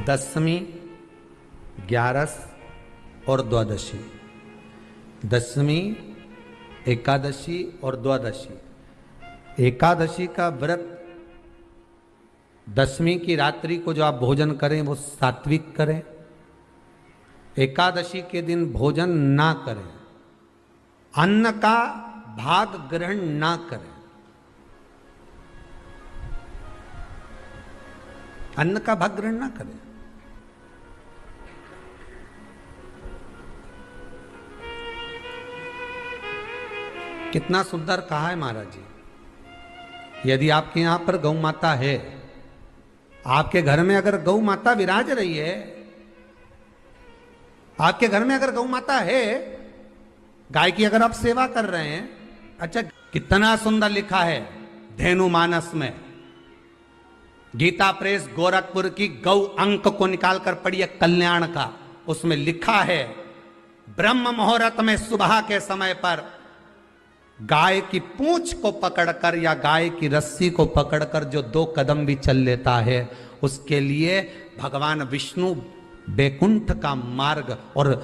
दशमी, ग्यारस और द्वादशी। दशमी, एकादशी और द्वादशी। एकादशी का व्रत, दशमी की रात्रि को जो आप भोजन करें वो सात्विक करें। एकादशी के दिन भोजन ना करें, अन्न का भाग ग्रहण ना करें। अन्न का भाग ग्रहण ना करें। कितना सुंदर कहा है महाराज जी। यदि आपके यहां पर गौ माता है, आपके घर में अगर गौ माता विराज रही है, आपके घर में अगर गौ माता है, गाय की अगर आप सेवा कर रहे हैं, अच्छा कितना सुंदर लिखा है धेनु मानस में। गीता प्रेस गोरखपुर की गौ अंक को निकालकर पढ़िए कल्याण का, उसमें लिखा है ब्रह्म मुहूर्त में सुबह के समय पर गाय की पूंछ को पकड़कर या गाय की रस्सी को पकड़कर जो 2 कदम भी चल लेता है, उसके लिए भगवान विष्णु बैकुंठ का मार्ग और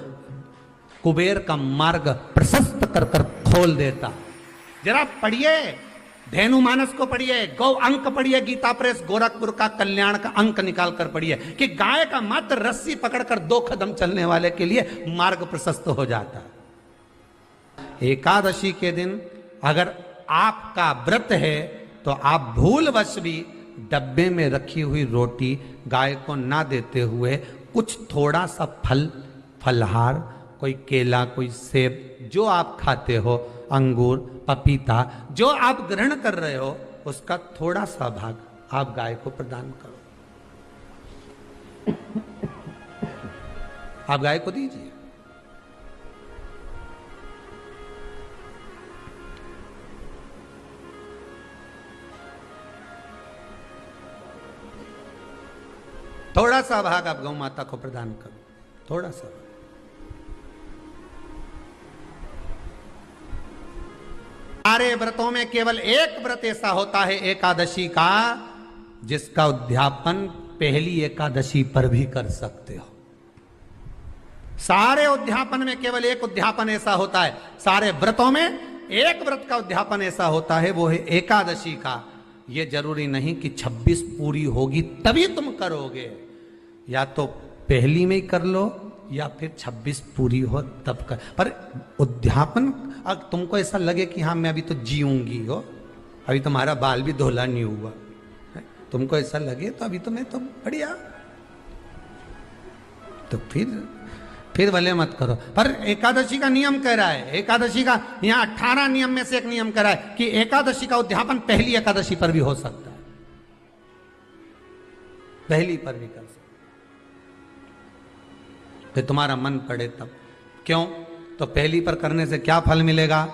कुबेर का मार्ग प्रशस्त कर कर खोल देता। जरा पढ़िए, धेनु मानस को पढ़िए, गौ अंक पढ़िए, गीता प्रेस गोरखपुर का कल्याण का अंक निकाल कर पढ़िए कि गाय का मात्र रस्सी पकड़कर 2 कदम चलने वाले के लिए मार्ग प्रशस्त हो जाता है। एकादशी के दिन अगर आपका व्रत है तो आप भूलवश भी डब्बे में रखी हुई रोटी गाय को ना देते हुए कुछ थोड़ा सा फलहार, कोई केला, कोई सेब, जो आप खाते हो, अंगूर, पपीता, जो आप ग्रहण कर रहे हो, उसका थोड़ा सा भाग आप गाय को प्रदान करो। आप गाय को दीजिए। थोड़ा सा भाग आप गौ माता को प्रदान करो, थोड़ा सा। सारे व्रतों में केवल एक व्रत ऐसा होता है एकादशी का, जिसका उद्यापन पहली एकादशी पर भी कर सकते हो। सारे उद्यापन में केवल एक उद्यापन ऐसा होता है, सारे व्रतों में एक व्रत का उद्यापन ऐसा होता है, वो है एकादशी का। ये जरूरी नहीं कि 26 पूरी होगी तभी तुम करोगे, या तो पहली में ही कर लो या फिर 26 पूरी हो तब कर। पर उद्यापन, अगर तुमको ऐसा लगे कि हाँ मैं अभी तो जीऊंगी हो, अभी तुम्हारा बाल भी धोला नहीं हुआ, तुमको ऐसा लगे तो अभी तो मैं तो बढ़िया, तो फिर भले मत करो। पर एकादशी का नियम कह रहा है, एकादशी का यहाँ 18 नियम में से एक नियम कह रहा है कि एकादशी का उद्यापन पहली एकादशी पर भी हो सकता है, पहली पर भी कर सकते, फिर तुम्हारा मन पड़े तब। क्यों? तो पहली पर करने से क्या फल मिलेगा?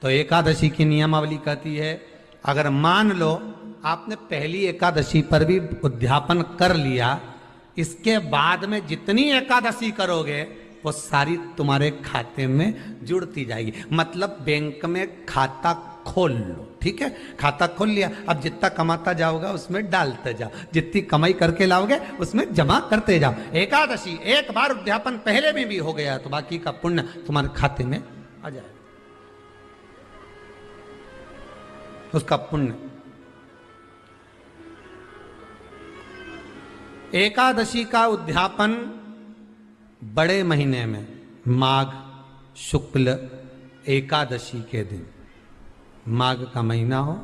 तो एकादशी की नियमावली कहती है, अगर मान लो आपने पहली एकादशी पर भी उद्यापन कर लिया, इसके बाद में जितनी एकादशी करोगे वो सारी तुम्हारे खाते में जुड़ती जाएगी। मतलब बैंक में खाता खोल लो, ठीक है, खाता खोल लिया, अब जितना कमाता जाओगा उसमें डालते जाओ, जितनी कमाई करके लाओगे उसमें जमा करते जाओ। एकादशी एक बार उद्यापन पहले में भी हो गया तो बाकी का पुण्य तुम्हारे खाते में आ जाएगा, उसका पुण्य। एकादशी का उद्यापन बड़े महीने में, माघ शुक्ल एकादशी के दिन, माघ का महीना हो,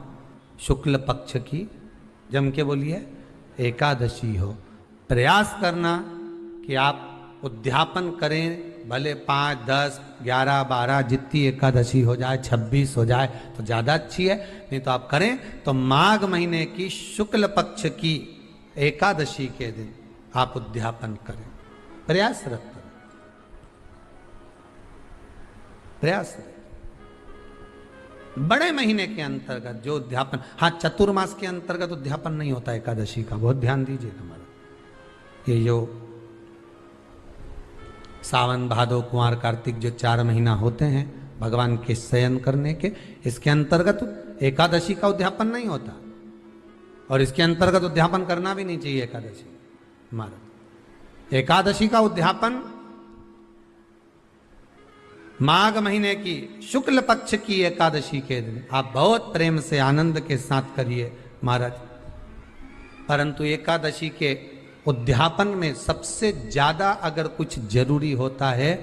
शुक्ल पक्ष की, जम के बोलिए, एकादशी हो, प्रयास करना कि आप उद्यापन करें, भले 5, 10, 11, 12 जितनी एकादशी हो जाए, 26 हो जाए तो ज़्यादा अच्छी है, नहीं तो आप करें तो माघ महीने की शुक्ल पक्ष की एकादशी के दिन आप उद्यापन करें, प्रयासरत करें, प्रयासरत। बड़े महीने के अंतर्गत जो उद्यापन, हाँ चतुर्मास के अंतर्गत उद्यापन नहीं होता एकादशी का, बहुत ध्यान दीजिएगा हमारा। ये जो सावन भादो कुंवर कार्तिक जो 4 महीना होते हैं भगवान के शयन करने के, इसके अंतर्गत एकादशी का उद्यापन नहीं होता, और इसके अंतर्गत उद्यापन करना भी नहीं चाहिए एकादशी। महाराज एकादशी का उद्यापन माघ महीने की शुक्ल पक्ष की एकादशी के दिन आप बहुत प्रेम से आनंद के साथ करिए महाराज। परंतु एकादशी के उद्यापन में सबसे ज्यादा अगर कुछ जरूरी होता है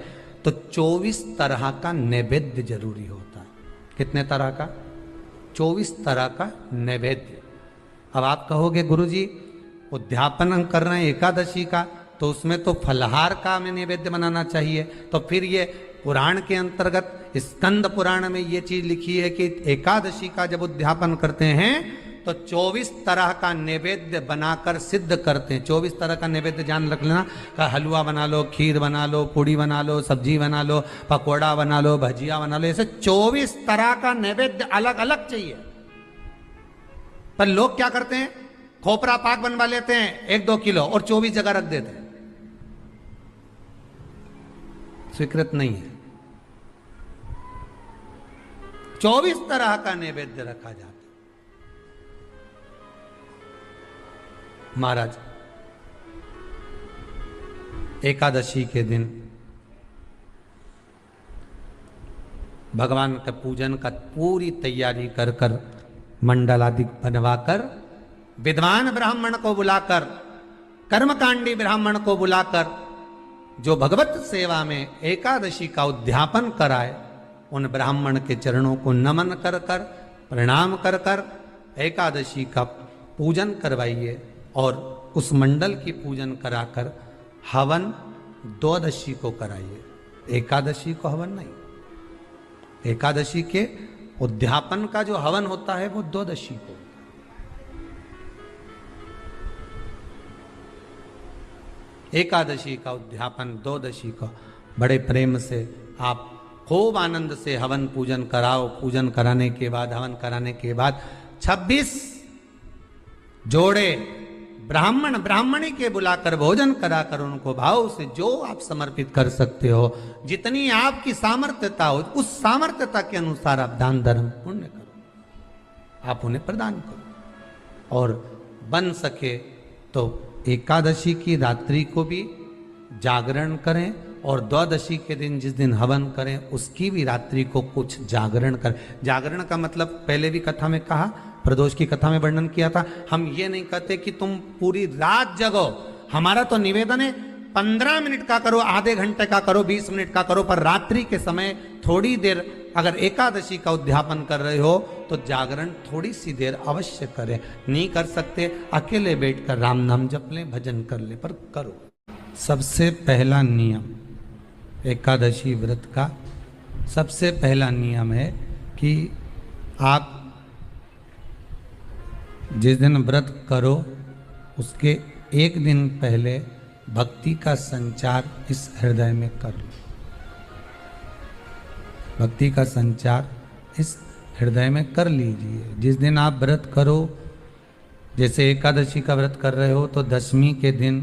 तो 24 तरह का नैवेद्य जरूरी होता है। कितने तरह का? 24 तरह का नैवेद्य। अब आप कहोगे गुरुजी उद्यापन हम कर रहे हैं एकादशी का, तो उसमें तो फलहार का हमें नैवेद्य बनाना चाहिए। तो फिर ये पुराण के अंतर्गत स्कंद पुराण में ये चीज लिखी है कि एकादशी का जब उद्यापन करते हैं तो 24 तरह का नैवेद्य बनाकर सिद्ध करते हैं। 24 तरह का नैवेद्य जान रख लेना का हलवा बना लो, खीर बना लो, पूड़ी बना लो, सब्जी बना लो, पकोड़ा बना लो, भजिया बना लो, ऐसे 24 तरह का नैवेद्य अलग अलग चाहिए। पर लोग क्या करते हैं, खोपरा पाक बनवा लेते हैं 1-2 किलो और 24 जगह रख देते हैं। स्वीकृत नहीं है। 24 तरह का नैवेद्य रखा जाता है। महाराज एकादशी के दिन भगवान के पूजन का पूरी तैयारी कर कर मंडल आदि बनवाकर विद्वान ब्राह्मण को बुलाकर, कर्मकांडी ब्राह्मण को बुलाकर जो भगवत सेवा में एकादशी का उद्यापन कराए, उन ब्राह्मण के चरणों को नमन कर कर, प्रणाम कर कर एकादशी का पूजन करवाइए और उस मंडल की पूजन कराकर हवन द्वादशी को कराइए। एकादशी को हवन नहीं। एकादशी के उद्यापन का जो हवन होता है वो द्वादशी को। एकादशी का उद्यापन द्वादशी को बड़े प्रेम से आप खूब आनंद से हवन पूजन कराओ। पूजन कराने के बाद, हवन कराने के बाद 26 जोड़े ब्राह्मण ब्राह्मणी के बुलाकर भोजन कराकर उनको भाव से जो आप समर्पित कर सकते हो, जितनी आपकी सामर्थ्यता हो, उस सामर्थ्यता के अनुसार आप दान धर्म पुण्य करो, आप उन्हें प्रदान करो। और बन सके तो एकादशी की रात्रि को भी जागरण करें और द्वादशी के दिन जिस दिन हवन करें उसकी भी रात्रि को कुछ जागरण करें। जागरण का मतलब पहले भी कथा में कहा, प्रदोष की कथा में वर्णन किया था। हम ये नहीं कहते कि तुम पूरी रात जगो। हमारा तो निवेदन है 15 मिनट का करो, आधे घंटे का करो, 20 मिनट का करो, पर रात्रि के समय थोड़ी देर अगर एकादशी का उद्यापन कर रहे हो तो जागरण थोड़ी सी देर अवश्य करें। नहीं कर सकते अकेले बैठकर राम नाम जप लें, भजन कर लें, पर करो। सबसे पहला नियम एकादशी व्रत का सबसे पहला नियम है कि आप जिस दिन व्रत करो उसके एक दिन पहले भक्ति का संचार इस हृदय में कर लो। भक्ति का संचार इस हृदय में कर लीजिए। जिस दिन आप व्रत करो, जैसे एकादशी का व्रत कर रहे हो तो दशमी के दिन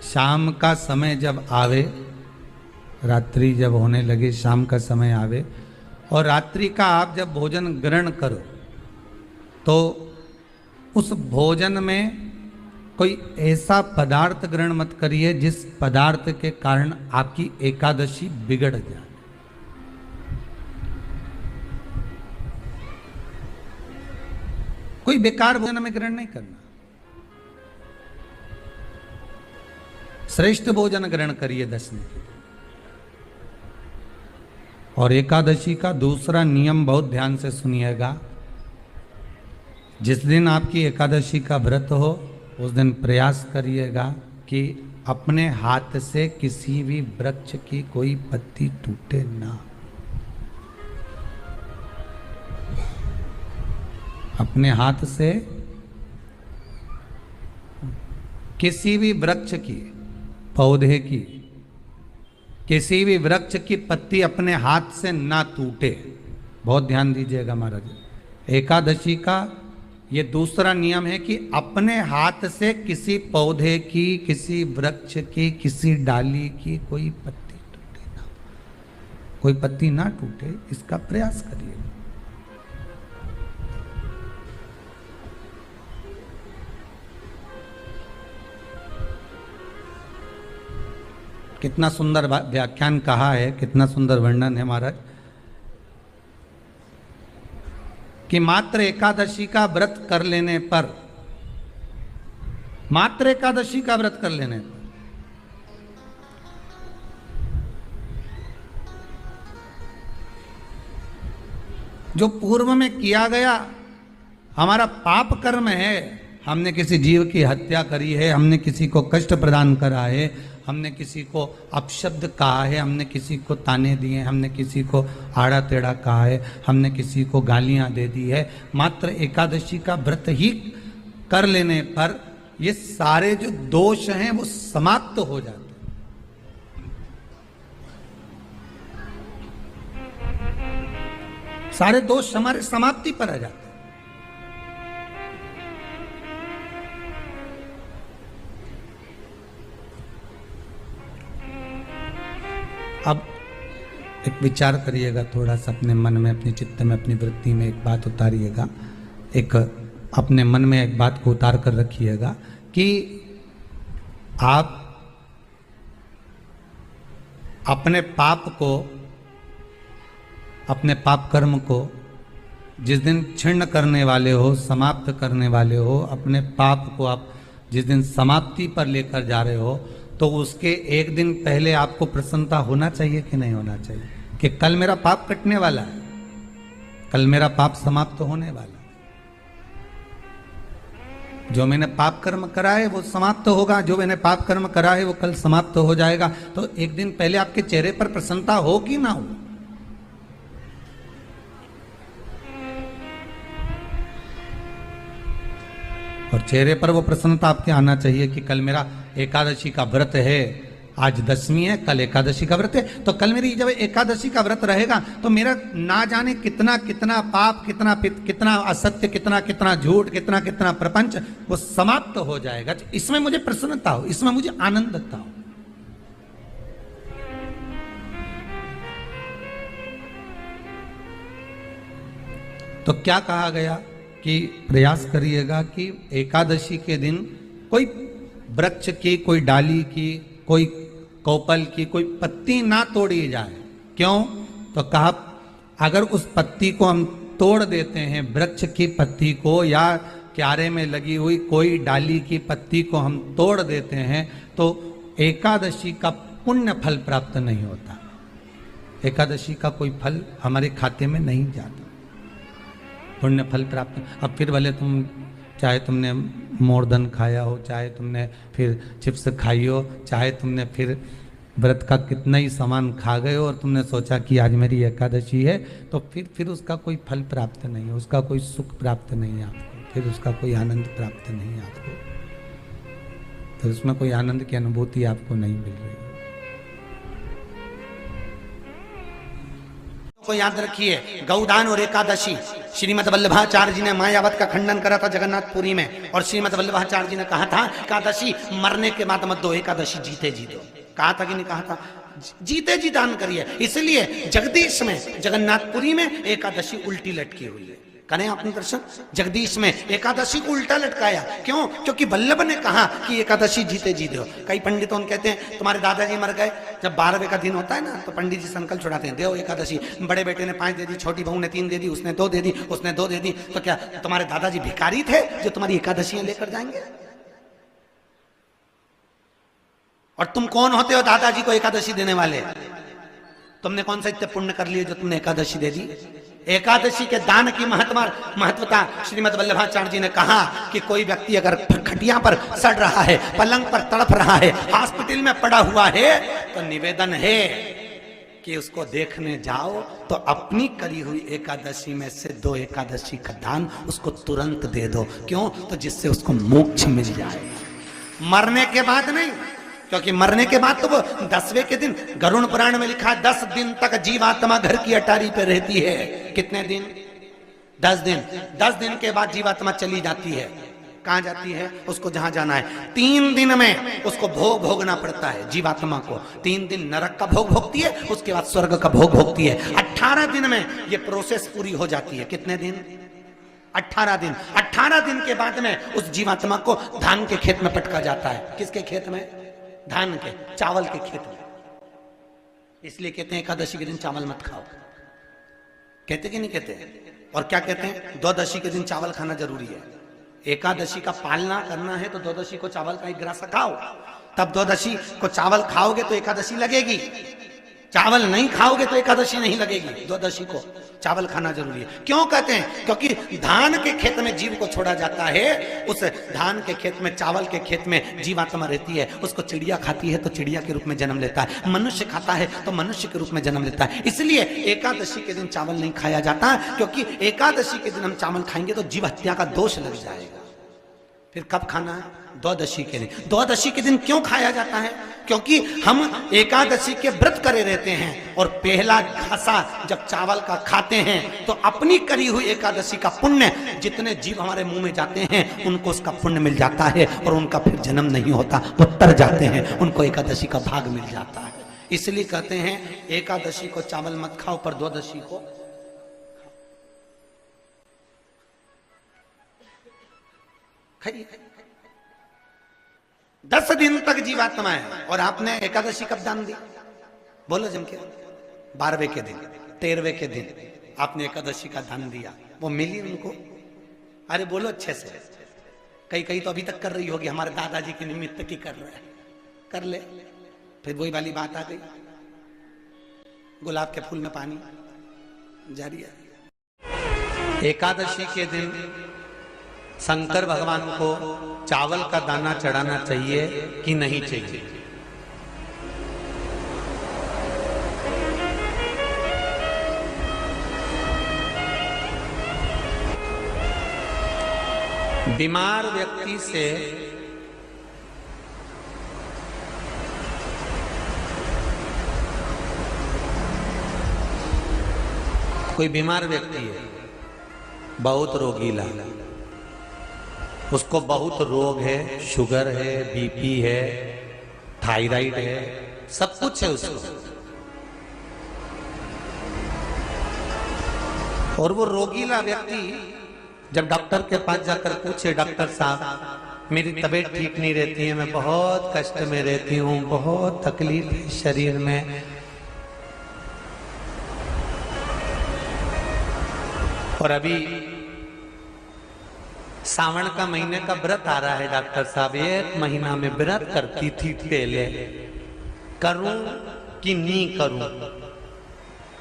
शाम का समय जब आवे, रात्रि जब होने लगे, शाम का समय आवे और रात्रि का आप जब भोजन ग्रहण करो तो उस भोजन में कोई ऐसा पदार्थ ग्रहण मत करिए जिस पदार्थ के कारण आपकी एकादशी बिगड़ जाए। कोई बेकार भोजन में ग्रहण नहीं करना, श्रेष्ठ भोजन ग्रहण करिए दशमी के दिन। और एकादशी का दूसरा नियम बहुत ध्यान से सुनिएगा। जिस दिन आपकी एकादशी का व्रत हो उस दिन प्रयास करिएगा कि अपने हाथ से किसी भी वृक्ष की कोई पत्ती टूटे ना। अपने हाथ से किसी भी वृक्ष की, पौधे की, किसी भी वृक्ष की पत्ती अपने हाथ से ना टूटे। बहुत ध्यान दीजिएगा महाराज। एकादशी का ये दूसरा नियम है कि अपने हाथ से किसी पौधे की, किसी वृक्ष की, किसी डाली की कोई पत्ती टूटे ना, कोई पत्ती ना टूटे, इसका प्रयास करिए। कितना सुंदर व्याख्यान कहा है, कितना सुंदर वर्णन है महाराज, कि मात्र एकादशी का व्रत कर लेने पर, मात्र एकादशी का व्रत कर लेने पर जो पूर्व में किया गया हमारा पाप कर्म है, हमने किसी जीव की हत्या करी है, हमने किसी को कष्ट प्रदान करा है, हमने किसी को अपशब्द कहा है, हमने किसी को ताने दिए, हमने किसी को आड़ा टेढ़ा कहा है, हमने किसी को गालियां दे दी है, मात्र एकादशी का व्रत ही कर लेने पर ये सारे जो दोष हैं वो समाप्त हो जाते हैं। सारे दोष हमारे समाप्ति पर आ जाते हैं। अब एक विचार करिएगा थोड़ा सा अपने मन में, अपने चित्त में, अपनी वृत्ति में एक बात उतारिएगा, एक अपने मन में एक बात को उतार कर रखिएगा कि आप अपने पाप को, अपने पाप कर्म को जिस दिन छिन्न करने वाले हो, समाप्त करने वाले हो, अपने पाप को आप जिस दिन समाप्ति पर लेकर जा रहे हो, तो उसके एक दिन पहले आपको प्रसन्नता होना चाहिए कि नहीं होना चाहिए कि कल मेरा पाप कटने वाला है, कल मेरा पाप समाप्त होने वाला है, जो मैंने पाप कर्म करा है वो समाप्त होगा, जो मैंने पाप कर्म करा है वो कल समाप्त हो जाएगा। तो एक दिन पहले आपके चेहरे पर प्रसन्नता हो कि ना हो? और चेहरे पर वो प्रसन्नता आपके आना चाहिए कि कल मेरा एकादशी का व्रत है, आज दशमी है, कल एकादशी का व्रत है, तो कल मेरी जब एकादशी का व्रत रहेगा तो मेरा ना जाने कितना कितना पाप, कितना असत्य, कितना झूठ, कितना प्रपंच वो समाप्त हो जाएगा। इसमें मुझे प्रसन्नता हो, इसमें मुझे आनंदता हो। तो क्या कहा गया कि प्रयास करिएगा कि एकादशी के दिन कोई वृक्ष की, कोई डाली की, कोई कोपल की कोई पत्ती ना तोड़ी जाए। क्यों? तो कहा अगर उस पत्ती को हम तोड़ देते हैं, वृक्ष की पत्ती को या क्यारे में लगी हुई कोई डाली की पत्ती को हम तोड़ देते हैं तो एकादशी का पुण्य फल प्राप्त नहीं होता, एकादशी का कोई फल हमारे खाते में नहीं जाता, पुण्य फल प्राप्त। अब फिर भले तुम चाहे तुमने मोरधन खाया हो, चाहे तुमने फिर चिप्स खाई हो, चाहे तुमने फिर व्रत का कितना ही सामान खा गए हो और तुमने सोचा कि आज मेरी एकादशी है, तो फिर उसका कोई फल प्राप्त नहीं है, उसका कोई सुख प्राप्त नहीं है आपको, फिर उसका कोई आनंद प्राप्त नहीं है आपको, फिर उसमें कोई आनंद की अनुभूति आपको नहीं मिल रही। को याद रखिए, गौदान और एकादशी, श्रीमद वल्लभाचार्य जी ने मायावत का खंडन करा था जगन्नाथपुरी में, और श्रीमद वल्लभाचार्य जी ने कहा था एकादशी मरने के बाद मत दो, एकादशी जीते जी दो। कहा था कि नहीं कहा था? जीते जी दान करिए। इसलिए जगदीश में, जगन्नाथपुरी में एकादशी उल्टी लटकी हुई है। करें आपने दर्शन? जगदीश में एकादशी को उल्टा लटकाया। क्यों? क्योंकि वल्लभ ने कहा कि एकादशी जीते जी दो। कई पंडितों कहते हैं तुम्हारे दादाजी मर गए, जब 12वें का दिन होता है ना तो पंडित जी संकल्प छुड़ाते हैं, देव एकादशी, बड़े बेटे ने 5 दे दी, छोटी बहू ने 3 दे दी, उसने 2 दे दी, उसने 2 दे दी, तो क्या तुम्हारे दादाजी भिखारी थे जो तुम्हारी एकादशियां लेकर जाएंगे? और तुम कौन होते हो दादाजी को एकादशी देने वाले? तुमने कौन सा इतने पुण्य कर लिए जो तुमने एकादशी दे दी? एकादशी के दान की महत्वता श्रीमद वल्लभाचार्य जी ने कहा कि कोई व्यक्ति अगर खटिया पर सड़ रहा है, पलंग पर तड़प रहा है, हॉस्पिटल में पड़ा हुआ है, तो निवेदन है कि उसको देखने जाओ तो अपनी करी हुई एकादशी में से 2 एकादशी का दान उसको तुरंत दे दो। क्यों? तो जिससे उसको मोक्ष मिल जाए, मरने के बाद नहीं। क्योंकि मरने के बाद तो वो 10वें के दिन, गरुड़ पुराण में लिखा है 10 दिन तक जीवात्मा घर की अटारी पे रहती है। कितने दिन? 10 दिन। 10 दिन के बाद जीवात्मा चली जाती है। कहां जाती है? उसको जहां जाना है। 3 दिन में उसको भोग भोगना पड़ता है जीवात्मा को। 3 दिन नरक का भोग भोगती है, उसके बाद स्वर्ग का भोग भोगती है। 18 दिन में ये प्रोसेस पूरी हो जाती है। कितने दिन? 18 दिन। 18 दिन के बाद में उस जीवात्मा को धान के खेत में पटका जाता है। किसके खेत में? धान के, चावल के खेत में। इसलिए कहते हैं एकादशी के दिन चावल मत खाओ। कहते कि नहीं कहते? और क्या कहते हैं? द्वादशी के दिन चावल खाना जरूरी है। एकादशी का पालना करना है तो द्वादशी को चावल का एक ग्रास खाओ, तब द्वादशी को चावल खाओगे तो एकादशी लगेगी। चावल नहीं खाओगे तो एकादशी नहीं लगेगी। द्वादशी को चावल खाना जरूरी है। क्यों कहते हैं? क्योंकि धान के खेत में जीव को छोड़ा जाता है, उस धान के खेत में, चावल के खेत में जीवात्मा रहती है। उसको चिड़िया खाती है तो चिड़िया के रूप में जन्म लेता है, मनुष्य खाता है तो मनुष्य के रूप में जन्म लेता है। इसलिए एकादशी के दिन चावल नहीं खाया जाता, क्योंकि एकादशी के दिन हम चावल खाएंगे तो जीव हत्या का दोष लग जाएगा। फिर कब खाना है? द्वादशी के दिन। द्वादशी के दिन क्यों खाया जाता है? क्योंकि हम एकादशी के व्रत करे रहते हैं और पहला घासा जब चावल का खाते हैं तो अपनी करी हुई एकादशी का पुण्य, जितने जीव हमारे मुंह में जाते हैं उनको उसका पुण्य मिल जाता है और उनका फिर जन्म नहीं होता, वो तर जाते हैं, उनको एकादशी का भाग मिल जाता है। इसलिए कहते हैं एकादशी को चावल मत खाओ, पर द्वादशी को खाइए। 10 दिन तक जीवात्मा है और आपने एकादशी कब दान दी? बोलो जम के। 12वें के दिन, 13वें के दिन आपने एकादशी का दान दिया, वो मिली उनको? अरे बोलो अच्छे से। कई तो अभी तक कर रही होगी, हमारे दादाजी के निमित्त की कर रहे हैं, कर ले। फिर वही वाली बात आ गई, गुलाब के फूल में पानी जारी है। एकादशी के दिन शंकर भगवान को चावल का दाना चढ़ाना चाहिए कि नहीं चाहिए? बीमार व्यक्ति से कोई बीमार व्यक्ति है, बहुत रोगीला, उसको बहुत रोग है, शुगर है, बीपी है, थायराइड है, सब कुछ है उसको, और वो रोगीला व्यक्ति जब डॉक्टर के पास जाकर पूछे, डॉक्टर साहब मेरी तबीयत ठीक नहीं रहती है, मैं बहुत कष्ट में रहती हूँ, बहुत तकलीफ है शरीर में, और अभी सावन का महीने का व्रत आ रहा है डॉक्टर साहब, 1 महीना में व्रत करती थी पहले, करूं कि नहीं करूं?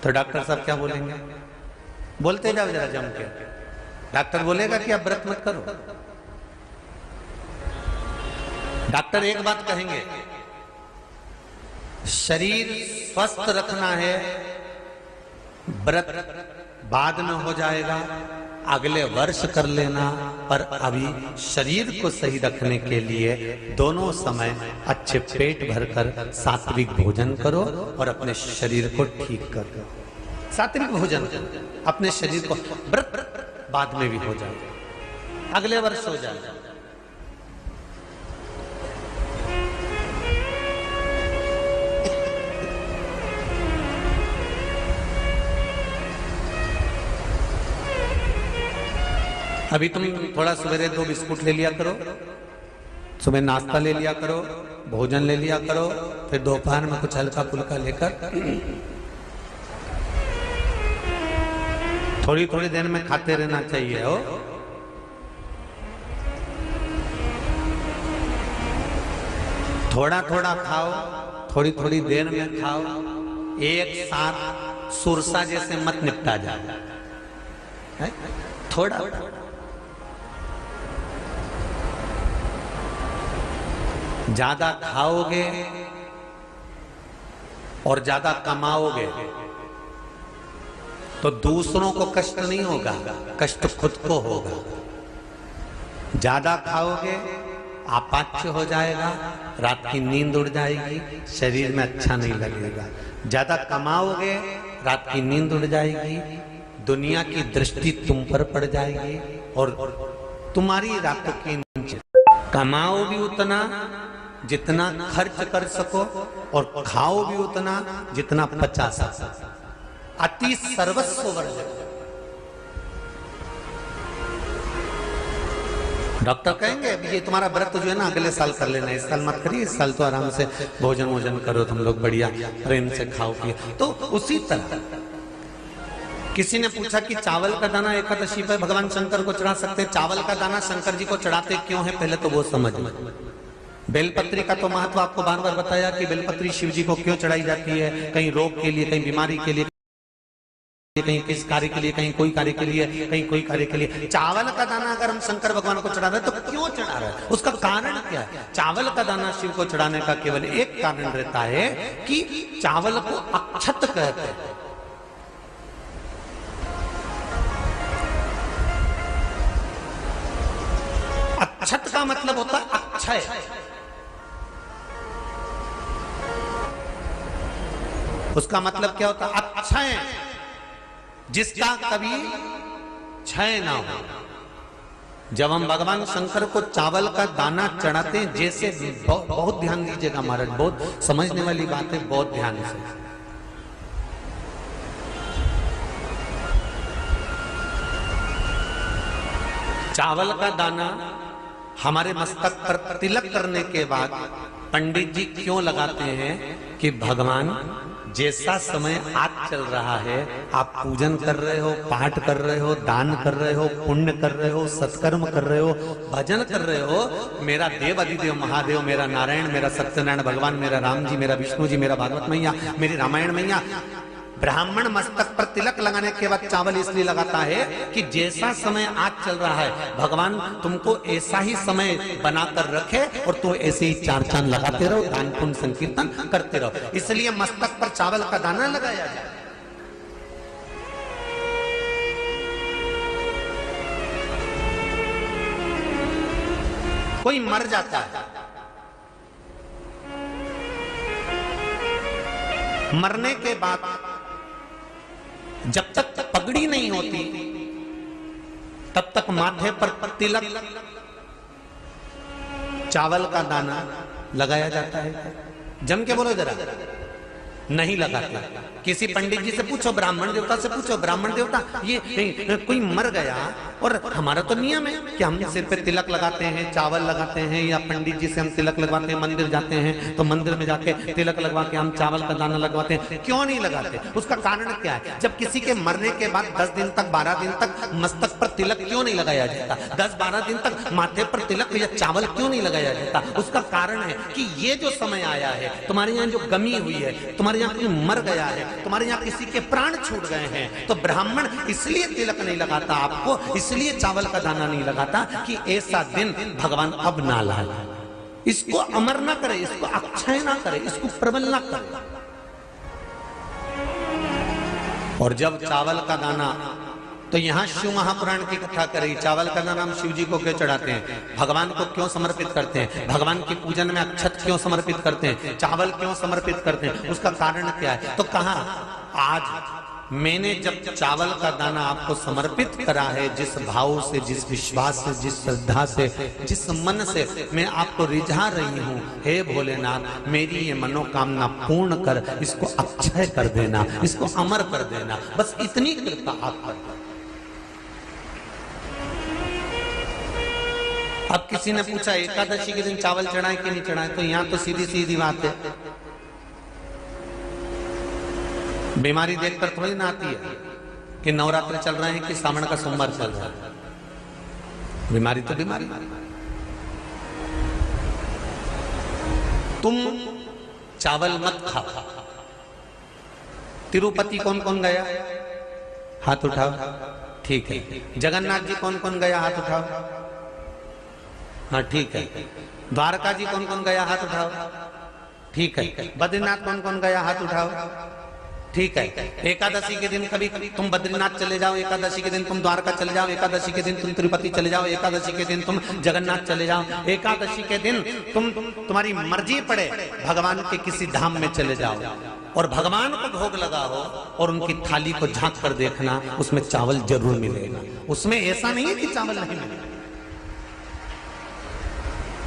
तो डॉक्टर साहब क्या बोलेंगे? बोलते जाओ जरा जम के। डॉक्टर बोलेगा कि आप व्रत मत करो। डॉक्टर एक बात कहेंगे, शरीर स्वस्थ रखना है, व्रत बाद में हो जाएगा, अगले वर्ष कर लेना, पर अभी शरीर को सही रखने के लिए दोनों समय अच्छे पेट भरकर सात्विक भोजन करो और अपने शरीर को ठीक करो। सात्विक भोजन, अपने शरीर को, व्रत बाद में भी हो जाए, अगले वर्ष हो जाए। अभी तुम थोड़ा सवेरे 2 बिस्कुट ले लिया करो, सुबह नाश्ता ले लिया करो, भोजन ले लिया करो, फिर दोपहर में कुछ हल्का फुल्का लेकर थोड़ी थोड़ी देर में खाते रहना चाहिए हो। थोड़ा थोड़ा खाओ, थोड़ी थोड़ी देर में खाओ, एक साथ सुरसा जैसे मत निपटा जाए, थोड़ा ज्यादा खाओगे और ज्यादा कमाओगे तो दूसरों को कष्ट नहीं होगा, कष्ट खुद को होगा। ज्यादा खाओगे अपाच्य हो जाएगा, रात की नींद उड़ जाएगी, शरीर में अच्छा नहीं लगेगा। ज्यादा कमाओगे, रात की नींद उड़ जाएगी, दुनिया की दृष्टि तुम पर पड़ जाएगी और तुम्हारी रातों की नींद। कमाओ भी उतना जितना खर्च कर सको और खाओ भी उतना जितना पचा सको। अति सर्वस्व वर्जन। डॉक्टर कहेंगे ये तुम्हारा व्रत जो है ना अगले साल कर लेना, इस साल मत करिए, इस साल तो आराम से भोजन वोजन करो तुम लोग, बढ़िया प्रेम से खाओ पिए। तो उसी तरह किसी ने पूछा कि चावल का दाना एकादशी पर भगवान शंकर को चढ़ा सकते हैं, चावल का दाना शंकर जी को चढ़ाते क्यों है, पहले तो वो समझ। बेलपत्री का तो महत्व आपको बार बार बताया कि बेलपत्री शिव जी को क्यों चढ़ाई जाती है, कहीं रोग के लिए, कहीं बीमारी के लिए, कहीं किस कार्य के लिए, कहीं कोई कार्य के लिए, कहीं कोई कार्य के लिए। चावल का दाना अगर हम शंकर भगवान को चढ़ा रहे हैं तो क्यों चढ़ा रहे हैं, उसका कारण क्या है। चावल का दाना शिव को चढ़ाने का केवल एक कारण रहता है कि चावल को अक्षत कहते हैं। अक्षत का मतलब होता है अक्षय। उसका मतलब क्या होता है, अक्षय, जिसका कभी क्षय ना हो। जब हम भगवान शंकर को चावल का दाना चढ़ाते हैं, जैसे बहुत ध्यान दीजिएगा महाराज, बहुत समझने वाली बात है, बहुत ध्यान से। चावल का दाना हमारे मस्तक पर तिलक करने के बाद पंडित जी क्यों लगाते हैं कि भगवान जैसा समय आज चल रहा है, आप पूजन कर रहे हो, पाठ कर रहे हो, दान कर रहे हो, पुण्य कर रहे हो, सत्कर्म कर रहे हो, भजन कर रहे हो, मेरा देव अधिदेव महादेव, मेरा नारायण, मेरा सत्यनारायण भगवान, मेरा राम जी, मेरा विष्णु जी, मेरा भागवत मैया, मेरी रामायण मैया, ब्राह्मण मस्तक पर तिलक लगाने के बाद चावल इसलिए लगाता है कि जैसा समय आज चल रहा है, भगवान तुमको ऐसा ही समय बनाकर रखे और तुम ऐसे ही चार चांद लगाते रहो, दान पुण्य संकीर्तन करते रहो, इसलिए मस्तक पर चावल का दाना लगाया जाए। कोई मर जाता है, मरने के बाद जब तक पगड़ी नहीं होती तब तक माथे पर तिलक, चावल का दाना लगाया जाता है। जम के बोलो जरा, नहीं लगाता। किसी पंडित जी से पूछो, ब्राह्मण देवता से पूछो, ब्राह्मण देवता ये कोई मर गया और हमारा तो नियम है कि हम सिर पे तिलक लगाते हैं, चावल लगाते हैं, या पंडित जी से हम तिलक लगवाते हैं, मंदिर जाते हैं तो मंदिर में जाके तिलक लगवा के हम चावल का दाना लगवाते हैं, क्यों नहीं लगाते? उसका कारण क्या है? जब किसी के मरने के बाद 10 दिन तक, 12 दिन तक मस्तक पर तिलक क्यों नहीं लगाया जाता? 10-12 दिन तक माथे पर तिलक या चावल क्यों नहीं लगाया जाता? उसका कारण है कि ये जो समय आया है, तुम्हारे यहाँ जो गमी हुई है, तुम्हारे यहाँ कोई मर गया है, तुम्हारे यहाँ किसी के प्राण छूट गए हैं, तो ब्राह्मण इसलिए तिलक नहीं लगाता आपको, इसलिए चावल का दाना नहीं लगाता कि ऐसा दिन भगवान अब ना लाए, इसको अमर ना करे, इसको अक्षय ना करे, इसको प्रबल ना करे। और जब चावल का दाना, तो यहां शिव महापुराण की कथा करेगी, चावल का दाना हम शिव जी को क्यों चढ़ाते हैं, भगवान को क्यों समर्पित करते हैं, भगवान की पूजन में अक्षत क्यों समर्पित करते हैं, चावल क्यों समर्पित करते हैं, उसका कारण क्या है? तो कहा आज मैंने जब चावल का दाना आपको समर्पित करा है, जिस भाव से, जिस विश्वास से, जिस श्रद्धा से, जिस मन से मैं आपको रिझा रही हूं, हे भोलेनाथ मेरी ये मनोकामना पूर्ण कर, इसको अक्षय कर देना, इसको अमर कर देना, बस इतनी कृपा आप कर। अब किसी ने पूछा एकादशी के दिन चावल चढ़ाए कि नहीं चढ़ाए, तो यहां तो सीधी सीधी बात है, बीमारी देखकर थोड़ी ना आती है कि नवरात्र चल रहे हैं कि सावन का सोमवार चल रहा है, बीमारी तो बीमारी। तुम चावल मत खाओ। तिरुपति कौन कौन गया, हाथ उठाओ, ठीक है। जगन्नाथ जी कौन कौन गया, हाथ उठाओ, हाँ ठीक है। द्वारका जी कौन कौन गया, हाथ उठाओ, ठीक है। बद्रीनाथ कौन कौन गया, हाथ उठाओ, ठीक है। एकादशी के दिन कभी तुम बद्रीनाथ चले जाओ, एकादशी के दिन तुम द्वारका चले जाओ, एकादशी के दिन तुम तिरुपति चले जाओ, एकादशी के दिन तुम जगन्नाथ चले जाओ, एकादशी के दिन तुम्हारी मर्जी पड़े भगवान के किसी धाम में चले जाओ और भगवान को भोग लगाओ और उनकी थाली को झांक कर देखना, उसमें चावल जरूर मिलेगा, उसमें ऐसा नहीं है कि चावल नहीं मिलेगा।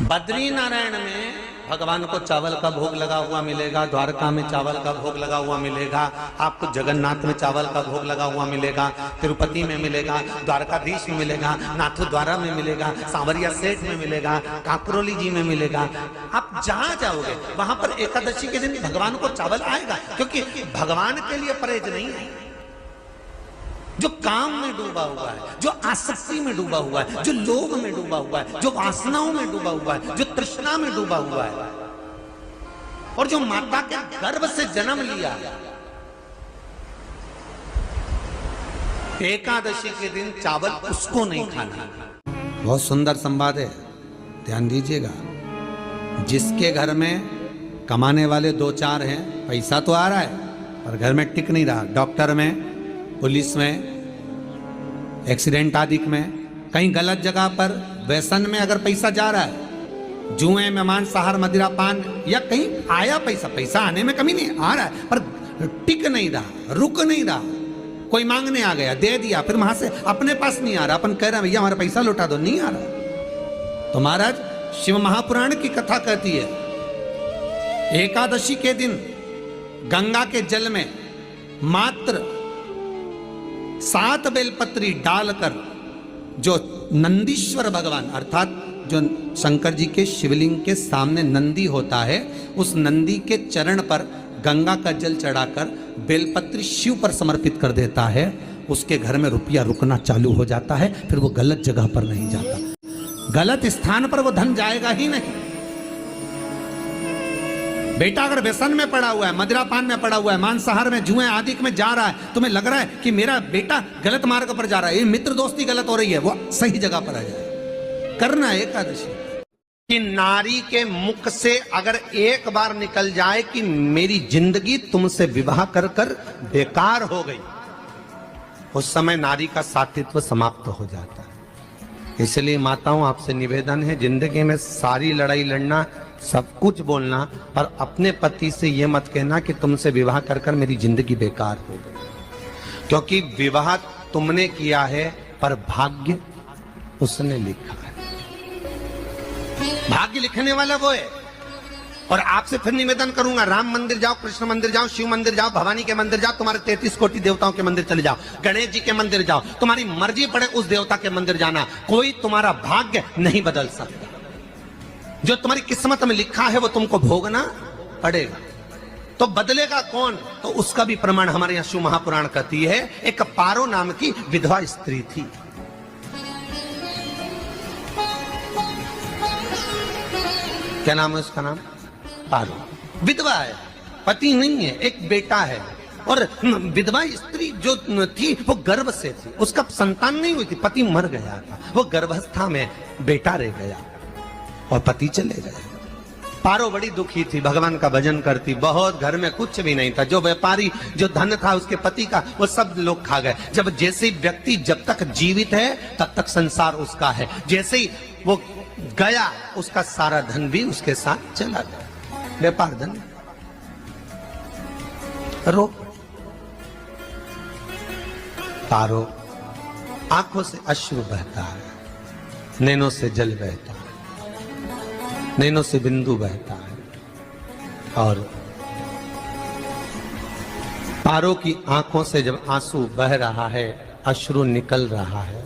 बद्री नारायण में भगवान को चावल का भोग लगा हुआ मिलेगा, द्वारका में चावल का भोग लगा हुआ मिलेगा, आपको जगन्नाथ में चावल का भोग लगा हुआ मिलेगा, तिरुपति में मिलेगा, द्वारकाधीश में मिलेगा, नाथू द्वारा में मिलेगा, सांवरिया सेठ में मिलेगा, काकरोली जी में मिलेगा। आप जहां जाओगे वहां पर एकादशी के दिन भगवान को चावल आएगा, क्योंकि भगवान के लिए परहेज नहीं है। जो काम में डूबा हुआ है, जो आसक्ति में डूबा हुआ है, जो लोभ में डूबा हुआ है, जो वासनाओं में डूबा हुआ है, जो तृष्णा में डूबा हुआ है, और जो माता के गर्भ से जन्म लिया, एकादशी के दिन चावल उसको नहीं खाना। बहुत सुंदर संवाद है, ध्यान दीजिएगा। जिसके घर में कमाने वाले दो चार हैं, पैसा तो आ रहा है पर घर में टिक नहीं रहा, डॉक्टर में, पुलिस में, एक्सीडेंट आदि में, कहीं गलत जगह पर व्यसन में अगर पैसा जा रहा है, जुए में, मांसाहार, मदिरा पान, या कहीं आया पैसा, पैसा आने में कमी नहीं, आ रहा है पर टिक नहीं रहा, रुक नहीं रहा। कोई मांगने आ गया, दे दिया, फिर वहां से अपने पास नहीं आ रहा, अपन कह रहे हैं भैया हमारा पैसा लौटा दो, नहीं आ रहा। तो महाराज शिव महापुराण की कथा कहती है, एकादशी के दिन गंगा के जल में मात्र 7 बेलपत्री डालकर, जो नंदीश्वर भगवान अर्थात जो शंकर जी के शिवलिंग के सामने नंदी होता है, उस नंदी के चरण पर गंगा का जल चढ़ाकर बेलपत्री शिव पर समर्पित कर देता है, उसके घर में रुपया रुकना चालू हो जाता है, फिर वो गलत जगह पर नहीं जाता, गलत स्थान पर वो धन जाएगा ही नहीं। बेटा अगर व्यसन में पड़ा हुआ है, मदिरा पान में पड़ा हुआ है, मांसाहार में, जुए आदि में जा रहा है, तुम्हें लग रहा है कि मेरा बेटा गलत मार्ग पर जा रहा है, ये मित्र दोस्ती गलत हो रही है, वो सही जगह पर आ जाए। करना है एकादशी कि नारी के मुख से अगर एक बार निकल जाए कि मेरी जिंदगी तुमसे विवाह कर कर बेकार हो गई, उस समय नारी का साथित्व समाप्त हो जाता है। इसलिए माताओं आपसे निवेदन है, जिंदगी में सारी लड़ाई लड़ना, सब कुछ बोलना, पर अपने पति से यह मत कहना कि तुमसे विवाह कर कर मेरी जिंदगी बेकार हो गई, क्योंकि विवाह तुमने किया है पर भाग्य उसने लिखा है। भाग्य लिखने वाला वो है। और आपसे फिर निवेदन करूंगा, राम मंदिर जाओ, कृष्ण मंदिर जाओ, शिव मंदिर जाओ, भवानी के मंदिर जाओ, तुम्हारे 33 कोटि देवताओं के मंदिर चले जाओ, गणेश जी के मंदिर जाओ, तुम्हारी मर्जी पड़े उस देवता के मंदिर जाना, कोई तुम्हारा भाग्य नहीं बदल सकता। जो तुम्हारी किस्मत में लिखा है वो तुमको भोगना पड़ेगा। तो बदलेगा कौन? तो उसका भी प्रमाण हमारे यहां शिव महापुराण कहती है। एक पारो नाम की विधवा स्त्री थी, क्या नाम है उसका? नाम पारो। विधवा है, पति नहीं है, एक बेटा है। और विधवा स्त्री जो थी वो गर्भ से थी, उसका संतान नहीं हुई थी, पति मर गया था, वो गर्भावस्था में बेटा रह गया और पति चले गए। पारो बड़ी दुखी थी, भगवान का भजन करती बहुत, घर में कुछ भी नहीं था, जो व्यापारी जो धन था उसके पति का वो सब लोग खा गए। जब जैसे व्यक्ति जब तक जीवित है तब तक संसार उसका है, जैसे ही वो गया उसका सारा धन भी उसके साथ चला गया, व्यापार धन। रो पारो, आंखों से अश्रु बहता है, नैनों से जल बहता है, नैनों से बिंदु बहता है, और पारो की आंखों से जब आंसू बह रहा है, अश्रु निकल रहा है,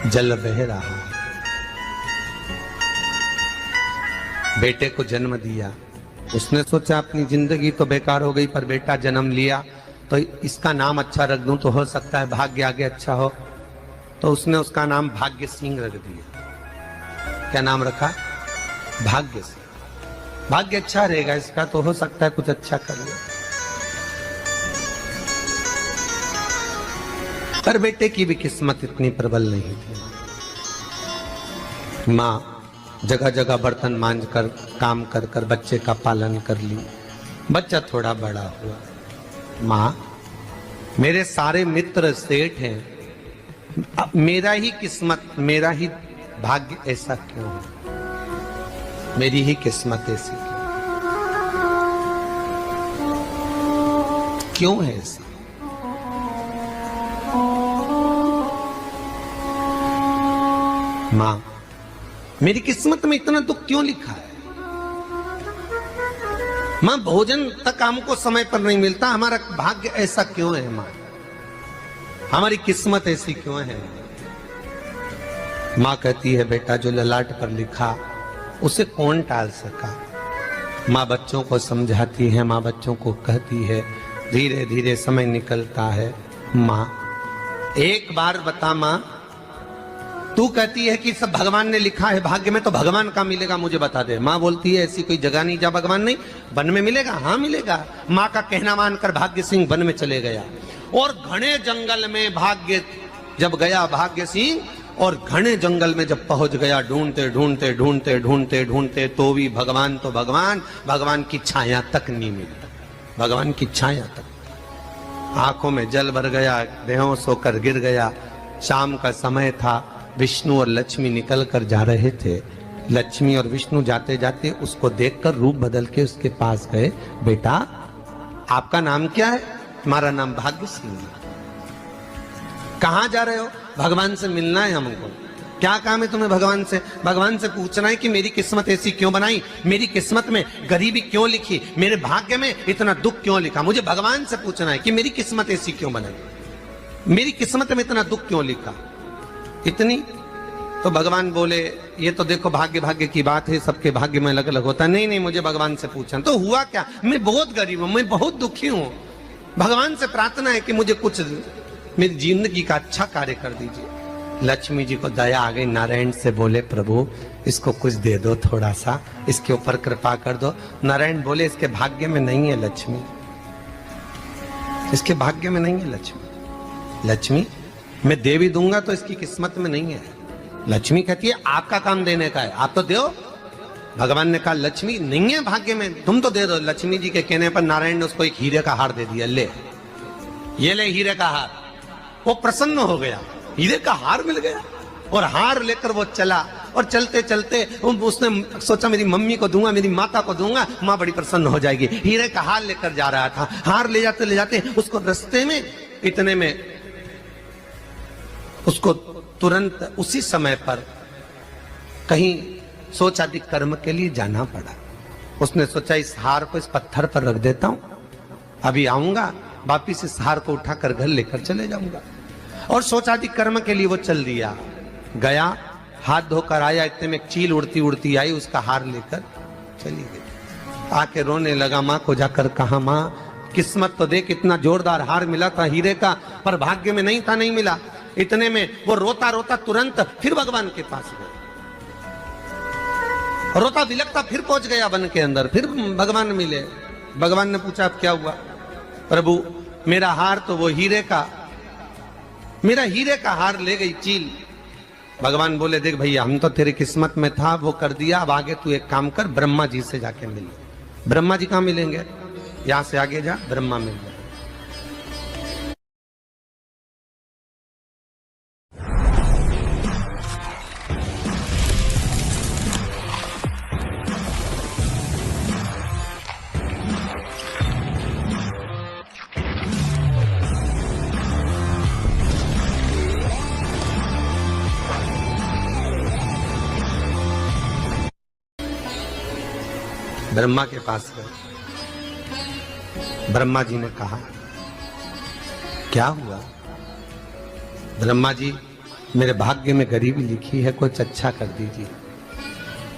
जल बह रहा है। बेटे को जन्म दिया, उसने सोचा अपनी जिंदगी तो बेकार हो गई, पर बेटा जन्म लिया तो इसका नाम अच्छा रख दूं तो हो सकता है भाग्य आगे अच्छा हो। तो उसने उसका नाम भाग्य सिंह रख दिया। क्या नाम रखा? भाग्य सिंह। भाग्य अच्छा रहेगा इसका, तो हो सकता है कुछ अच्छा कर ले। पर बेटे की भी किस्मत इतनी प्रबल नहीं थी। माँ जगह जगह बर्तन मांझ कर, काम कर कर बच्चे का पालन कर ली। बच्चा थोड़ा बड़ा हुआ, माँ मेरे सारे मित्र सेठ हैं, अब मेरा ही किस्मत, मेरा ही भाग्य ऐसा क्यों है? मेरी ही किस्मत ऐसी क्यों है? ऐसा माँ मेरी किस्मत में इतना दुख क्यों लिखा है? माँ भोजन तक हमको समय पर नहीं मिलता, हमारा भाग्य ऐसा क्यों है माँ, हमारी किस्मत ऐसी क्यों है। माँ कहती है बेटा जो ललाट पर लिखा उसे कौन टाल सका। माँ बच्चों को समझाती है, माँ बच्चों को कहती है, धीरे धीरे समय निकलता है। माँ एक बार बता माँ, तू कहती है कि सब भगवान ने लिखा है भाग्य में, तो भगवान कहाँ मिलेगा मुझे बता दे। माँ बोलती है ऐसी कोई जगह नहीं जहाँ भगवान नहीं, वन में मिलेगा। हाँ मिलेगा। माँ का कहना मानकर भाग्य सिंह वन में चले गया और घने जंगल में भाग्य जब गया भाग्य सिंह, और घने जंगल में जब पहुंच गया, ढूंढते ढूंढते ढूंढते ढूंढते ढूंढते तो भी भगवान तो भगवान की छाया तक नहीं मिली, भगवान की छाया तक। आंखों में जल भर गया, बेहोश होकर गिर गया। शाम का समय था, विष्णु और लक्ष्मी निकल कर जा रहे थे। लक्ष्मी और विष्णु जाते जाते उसको देखकर रूप बदल के उसके पास गए। बेटा आपका नाम क्या है? हमारा नाम भाग्य सिंह है। कहाँ जा रहे हो? भगवान से मिलना है हमको। क्या काम है तुम्हें भगवान से? भगवान से पूछना है कि मेरी किस्मत ऐसी क्यों बनाई, मेरी किस्मत में गरीबी क्यों लिखी, मेरे भाग्य में इतना दुख क्यों लिखा। मुझे भगवान से पूछना है कि मेरी किस्मत ऐसी क्यों बनाई, मेरी किस्मत में इतना दुख क्यों लिखा। इतनी तो भगवान बोले ये तो देखो भाग्य भाग्य की बात है, सबके भाग्य में अलग अलग होता है। नहीं नहीं मुझे भगवान से पूछना। तो हुआ क्या? मैं बहुत गरीब हूं, मैं बहुत दुखी हूं, भगवान से प्रार्थना है कि मुझे कुछ मेरी जिंदगी का अच्छा कार्य कर दीजिए। लक्ष्मी जी को दया आ गई, नारायण से बोले प्रभु इसको कुछ दे दो, थोड़ा सा इसके ऊपर कृपा कर दो। नारायण बोले इसके भाग्य में नहीं है लक्ष्मी, इसके भाग्य में नहीं है लक्ष्मी। लक्ष्मी मैं दे भी दूंगा तो इसकी किस्मत में नहीं है। लक्ष्मी कहती है आपका काम देने का है, आप तो दो। भगवान ने कहा लक्ष्मी नहीं है भाग्य में, तुम तो दे दो। लक्ष्मी जी के कहने पर नारायण ने उसको एक हीरे का हार दे दिया। ले ये ले हीरे का हार। वो प्रसन्न हो गया, हीरे का हार मिल गया। और हार लेकर वो चला, और चलते चलते उसने सोचा मेरी मम्मी को दूंगा, मेरी माता को दूंगा, माँ बड़ी प्रसन्न हो जाएगी। हीरे का हार लेकर जा रहा था। हार ले जाते उसको रास्ते में इतने में उसको तुरंत उसी समय पर कहीं सोचाधिक कर्म के लिए जाना पड़ा। उसने सोचा इस हार को इस पत्थर पर रख देता हूं, अभी आऊंगा वापिस इस हार को उठाकर घर लेकर चले जाऊंगा। और सोचाधिक कर्म के लिए वो चल दिया। गया, हाथ धोकर आया, इतने में एक चील उड़ती उड़ती आई, उसका हार लेकर चली गई। आके रोने लगा, माँ को जाकर कहा माँ किस्मत तो देख, इतना जोरदार हार मिला था हीरे का, पर भाग्य में नहीं था, नहीं मिला। इतने में वो रोता रोता तुरंत फिर भगवान के पास गया, रोता बिलखता फिर पहुंच गया वन के अंदर। फिर भगवान मिले। भगवान ने पूछा अब क्या हुआ? प्रभु मेरा हार तो वो हीरे का, मेरा हीरे का हार ले गई चील। भगवान बोले देख भैया हम तो तेरी किस्मत में था, वो कर दिया, अब आगे तू एक काम कर, ब्रह्मा जी से जाके मिल। ब्रह्मा जी कहाँ मिलेंगे? यहां से आगे जा, ब्रह्मा मिल जाए। ब्रह्मा के पास गए। ब्रह्मा जी ने कहा क्या हुआ? ब्रह्मा जी मेरे भाग्य में गरीबी लिखी है, कुछ अच्छा कर दीजिए।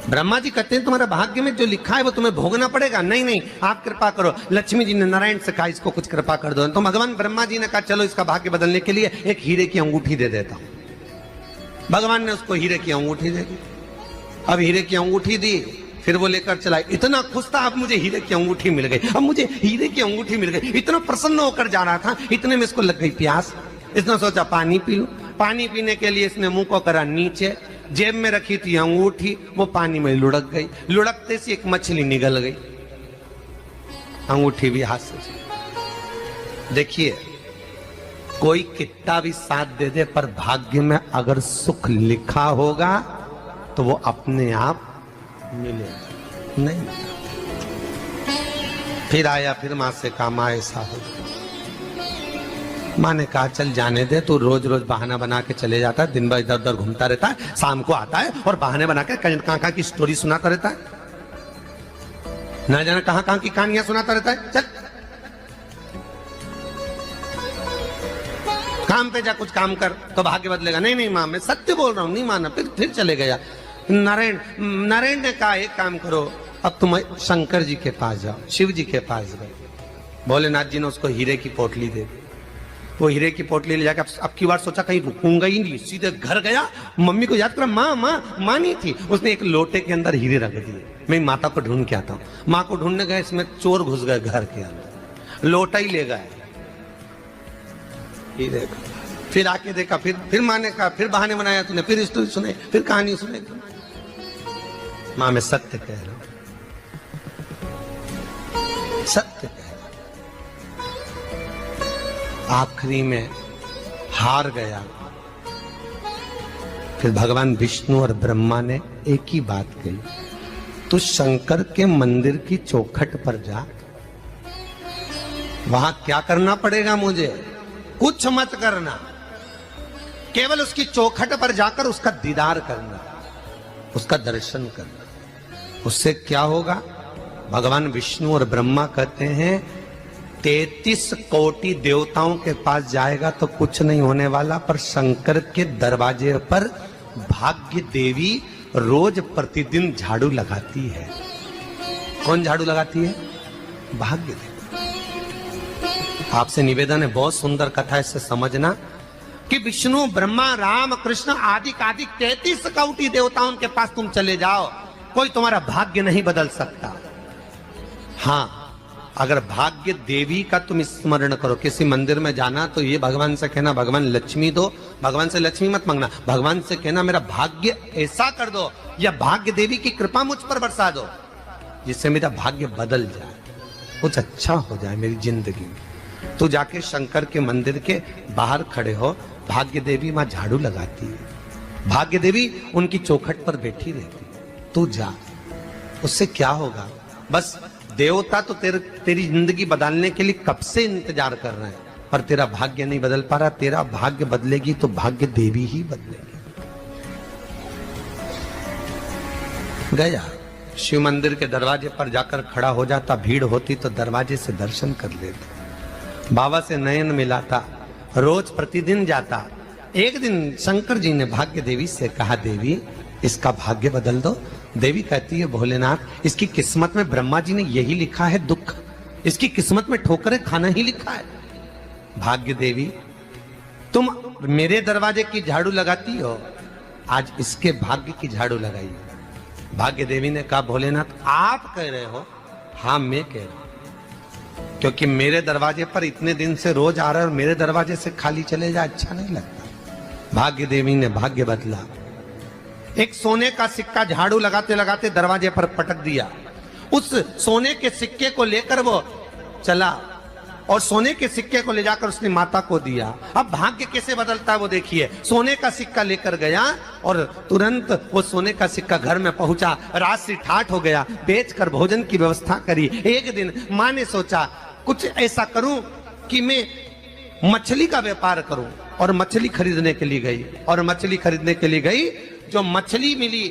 ब्रह्मा जी कहते हैं तुम्हारा भाग्य में जो लिखा है वो तुम्हें भोगना पड़ेगा। नहीं नहीं आप कृपा करो। लक्ष्मी जी ने नारायण से कहा इसको कुछ कृपा कर दो। तो भगवान ब्रह्मा जी ने कहा चलो इसका भाग्य बदलने के लिए एक हीरे की अंगूठी दे देता हूं। भगवान ने उसको हीरे की अंगूठी दे दी। अब हीरे की अंगूठी दी, फिर वो लेकर चला। इतना खुश था अब मुझे हीरे की अंगूठी मिल गई, अब मुझे हीरे की अंगूठी मिल गई। इतना प्रसन्न होकर जा रहा था, इतने में इसको लग गई प्यास। इसने सोचा पानी पी लूं। पानी पीने के लिए इसने मुंह को करा नीचे, जेब में रखी थी अंगूठी, वो पानी में लुढ़क गई। लुढ़कते से एक मछली निगल गई, अंगूठी भी हाथ से। देखिए कोई कितना भी साथ दे दे, पर भाग्य में अगर सुख लिखा होगा तो वो अपने आप मिलेगा नहीं। फिर आया, फिर मां से कहा मां ऐसा हो गया। मां ने कहा चल जाने दे, तू रोज रोज बहाना बना के चले जाता है, दिन भर इधर उधर घूमता रहता है, शाम को आता है और बहाने बना के काका की स्टोरी सुनाता रहता है। ना जाने कहां कहां की कहानियां सुनाता रहता है। चल काम पे जा, कुछ काम कर तो भाग्य बदलेगा। नहीं नहीं मां, मैं सत्य बोल रहा हूं, नहीं माना। फिर चले गया। नारायण ने कहा एक काम करो, अब तुम शंकर जी के पास जाओ। शिव जी के पास गए। भोलेनाथ जी ने उसको हीरे की पोटली दे दी। वो हीरे की पोटली ले जाकर अब की बार सोचा कहीं रुकूंगा ही नहीं, सीधे घर गया। मम्मी को याद करा, माँ नहीं थी। उसने एक लोटे के अंदर हीरे रख दिए। मैं माता को ढूंढ के आता हूँ। माँ को ढूंढने गए, इसमें चोर घुस गए घर के अंदर, लोटा ही ले गए हीरे को। फिर आके देखा, फिर माँ ने कहा, फिर बहाने बनाया तूने, फिर स्टोरी सुने, फिर कहानी सुने। माँ मैं सत्य कह रहा हूं, सत्य कह रहा हूं। आखिरी में हार गया। फिर भगवान विष्णु और ब्रह्मा ने एक ही बात कही, तू शंकर के मंदिर की चौखट पर जा। वहां क्या करना पड़ेगा मुझे? कुछ मत करना, केवल उसकी चौखट पर जाकर उसका दीदार करना, उसका दर्शन करना। उससे क्या होगा? भगवान विष्णु और ब्रह्मा कहते हैं 33 कोटि देवताओं के पास जाएगा तो कुछ नहीं होने वाला, पर शंकर के दरवाजे पर भाग्य देवी रोज प्रतिदिन झाड़ू लगाती है। कौन झाड़ू लगाती है? भाग्य देवी। आपसे निवेदन है, बहुत सुंदर कथा है, इससे समझना कि विष्णु ब्रह्मा राम कृष्ण आदि 33 कोटि देवताओं के पास तुम चले जाओ, कोई तुम्हारा भाग्य नहीं बदल सकता। हाँ, अगर भाग्य देवी का तुम स्मरण करो, किसी मंदिर में जाना तो ये भगवान से कहना भगवान लक्ष्मी दो। भगवान से लक्ष्मी मत मांगना, भगवान से कहना मेरा भाग्य ऐसा कर दो, या भाग्य देवी की कृपा मुझ पर बरसा दो जिससे मेरा भाग्य बदल जाए, कुछ अच्छा हो जाए मेरी जिंदगी में। तो जाके शंकर के मंदिर के बाहर खड़े हो, भाग्य देवी मां झाड़ू लगाती है, भाग्य देवी उनकी चौखट पर बैठी रहती है। तू जा, उससे क्या होगा? बस देवता तो तेरी जिंदगी बदलने के लिए कब से इंतजार कर रहे हैं, पर तेरा भाग्य नहीं बदल पा रहा। तेरा भाग्य बदलेगी तो भाग्य देवी ही बदलेगी। गया, शिव मंदिर के दरवाजे पर जाकर खड़ा हो जाता, भीड़ होती तो दरवाजे से दर्शन कर लेता, बाबा से नयन मिलाता, रोज प्रतिदिन जाता। एक दिन शंकर जी ने भाग्य देवी से कहा, देवी इसका भाग्य बदल दो। देवी कहती है, भोलेनाथ इसकी किस्मत में ब्रह्मा जी ने यही लिखा है दुख, इसकी किस्मत में ठोकरें खाना ही लिखा है। भाग्य देवी तुम मेरे दरवाजे की झाड़ू लगाती हो, आज इसके भाग्य की झाड़ू लगाई। भाग्य देवी ने कहा, भोलेनाथ आप कह रहे हो? हाँ मैं कह रहा हूं, क्योंकि मेरे दरवाजे पर इतने दिन से रोज आ रहा है और मेरे दरवाजे से खाली चले जाए अच्छा नहीं लगता। भाग्य देवी ने भाग्य बदला। एक सोने का सिक्का झाड़ू लगाते लगाते दरवाजे पर पटक दिया। उस सोने के सिक्के को लेकर वो चला और सोने के सिक्के को ले जाकर उसने माता को दिया। अब भाग्य कैसे बदलता है वो देखिए। सोने का सिक्का लेकर गया और तुरंत वो सोने का सिक्का घर में पहुंचा। रात से ठाठ हो गया, बेचकर भोजन की व्यवस्था करी। एक दिन मां ने सोचा कुछ ऐसा करूं कि मैं मछली का व्यापार करूं, और मछली खरीदने के लिए गई। और मछली खरीदने के लिए गई, जो मछली मिली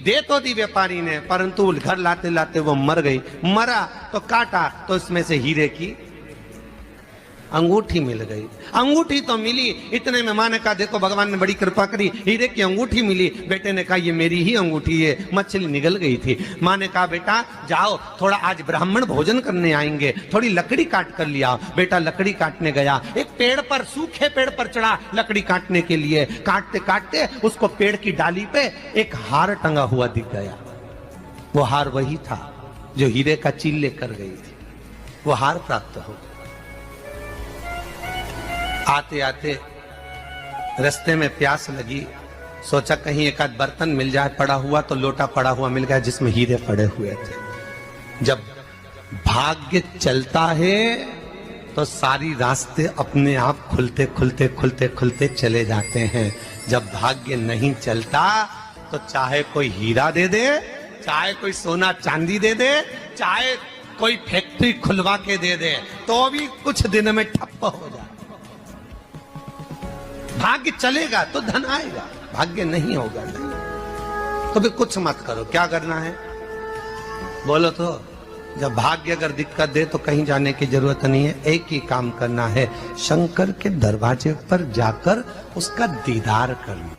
दे तो दी व्यापारी ने, परंतु घर लाते लाते वो मर गई। मरा तो काटा तो इसमें से हीरे की अंगूठी मिल गई। अंगूठी तो मिली, इतने में मां ने कहा देखो भगवान ने बड़ी कृपा करी, हीरे की अंगूठी मिली। बेटे ने कहा ये मेरी ही अंगूठी है। मछली निगल गई थी। मां ने कहा बेटा जाओ, थोड़ा आज ब्राह्मण भोजन करने आएंगे, थोड़ी लकड़ी काट कर लिया। बेटा लकड़ी काटने गया, एक पेड़ पर, सूखे पेड़ पर चढ़ा लकड़ी काटने के लिए। काटते काटते उसको पेड़ की डाली पे एक हार टंगा हुआ दिख गया। वो हार वही था जो हीरे का चील लेकर गई थी। वो हार प्राप्त हो गया। आते आते रास्ते में प्यास लगी, सोचा कहीं एक आध बर्तन मिल जाए, पड़ा हुआ तो लोटा पड़ा हुआ मिल गया जिसमें हीरे पड़े हुए थे। जब भाग्य चलता है तो सारी रास्ते अपने आप खुलते खुलते खुलते खुलते चले जाते हैं। जब भाग्य नहीं चलता तो चाहे कोई हीरा दे दे, चाहे कोई सोना चांदी दे दे, चाहे कोई फैक्ट्री खुलवा के दे दे, तो भी कुछ दिन में ठप्प हो जाए। भाग्य चलेगा तो धन आएगा, भाग्य नहीं होगा नहीं। तो भी कुछ मत करो। क्या करना है बोलो तो? जब भाग्य अगर दिक्कत दे तो कहीं जाने की जरूरत नहीं है, एक ही काम करना है, शंकर के दरवाजे पर जाकर उसका दीदार करना।